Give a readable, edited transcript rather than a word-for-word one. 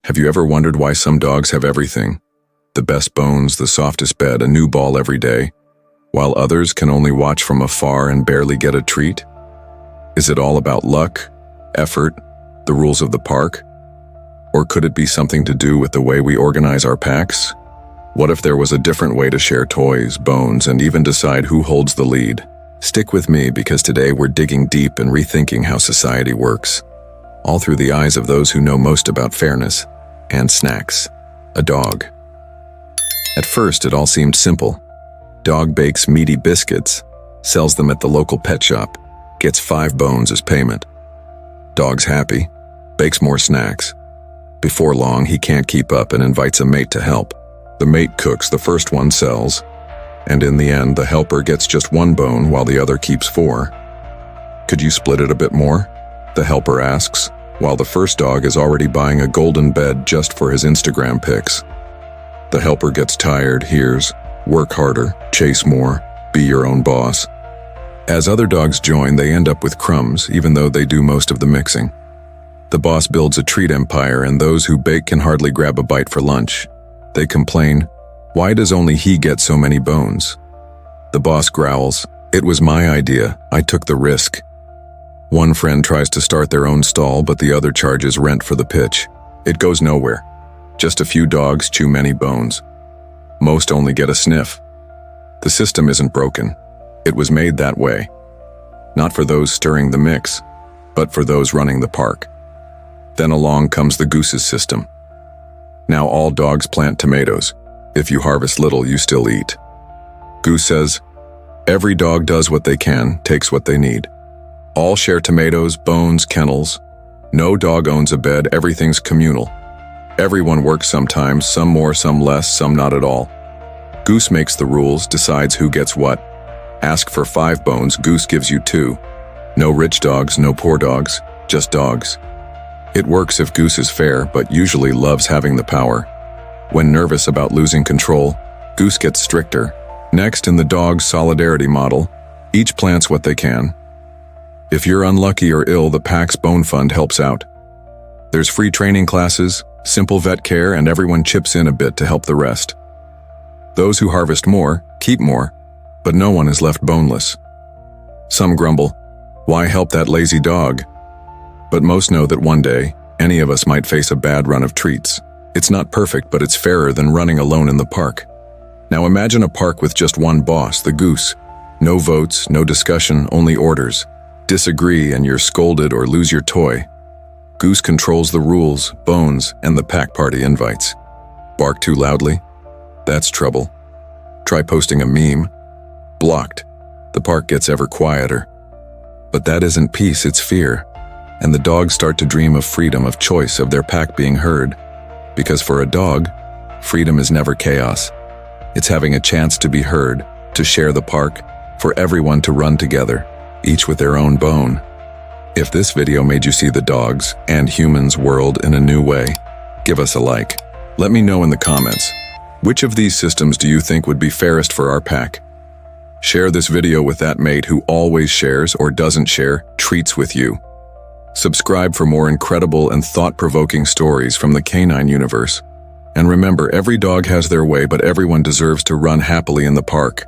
Have you ever wondered why some dogs have everything? The best bones, the softest bed, a new ball every day, while others can only watch from afar and barely get a treat? Is it all about luck, effort, the rules of the park? Or could it be something to do with the way we organize our packs? What if there was a different way to share toys, bones, and even decide who holds the lead? Stick with me because today we're digging deep and rethinking how society works, all through the eyes of those who know most about fairness and snacks: a dog. At first, it all seemed simple. Dog bakes meaty biscuits, sells them at the local pet shop, gets 5 bones as payment. Dog's happy, bakes more snacks. Before long, he can't keep up and invites a mate to help. The mate cooks, the first one sells, and in the end, the helper gets just 1 bone while the other keeps 4. Could you split it a bit more? The helper asks, while the first dog is already buying a golden bed just for his Instagram pics. The helper gets tired, hears, work harder, chase more, be your own boss. As other dogs join, they end up with crumbs, even though they do most of the mixing. The boss builds a treat empire, and those who bake can hardly grab a bite for lunch. They complain, "Why does only he get so many bones?" The boss growls, "It was my idea, I took the risk." One friend tries to start their own stall, but the other charges rent for the pitch. It goes nowhere. Just a few dogs chew many bones. Most only get a sniff. The system isn't broken. It was made that way. Not for those stirring the mix, but for those running the park. Then along comes the goose's system. Now all dogs plant tomatoes. If you harvest little, you still eat. Goose says, "Every dog does what they can, takes what they need. All share tomatoes, bones, kennels. No dog owns a bed, everything's communal. Everyone works sometimes, some more, some less, some not at all. Goose makes the rules, decides who gets what. Ask for 5 bones, Goose gives you 2. No rich dogs, no poor dogs, just dogs." It works if Goose is fair, but usually loves having the power. When nervous about losing control, Goose gets stricter. Next, in the dog's solidarity model, each plants what they can. If you're unlucky or ill, the pack's bone fund helps out. There's free training classes, simple vet care, and everyone chips in a bit to help the rest. Those who harvest more, keep more, but no one is left boneless. Some grumble, "Why help that lazy dog?" But most know that one day, any of us might face a bad run of treats. It's not perfect, but it's fairer than running alone in the park. Now imagine a park with just one boss, the goose. No votes, no discussion, only orders. Disagree and you're scolded or lose your toy. Goose controls the rules, bones, and the pack party invites. Bark too loudly? That's trouble. Try posting a meme. Blocked. The park gets ever quieter. But that isn't peace, it's fear. And the dogs start to dream of freedom, of choice, of their pack being heard. Because for a dog, freedom is never chaos. It's having a chance to be heard, to share the park, for everyone to run together, each with their own bone. If this video made you see the dogs and humans world in a new way, give us a like. Let me know in the comments, which of these systems do you think would be fairest for our pack? Share this video with that mate who always shares or doesn't share treats with you. Subscribe for more incredible and thought-provoking stories from the canine universe. And remember, every dog has their way, but everyone deserves to run happily in the park.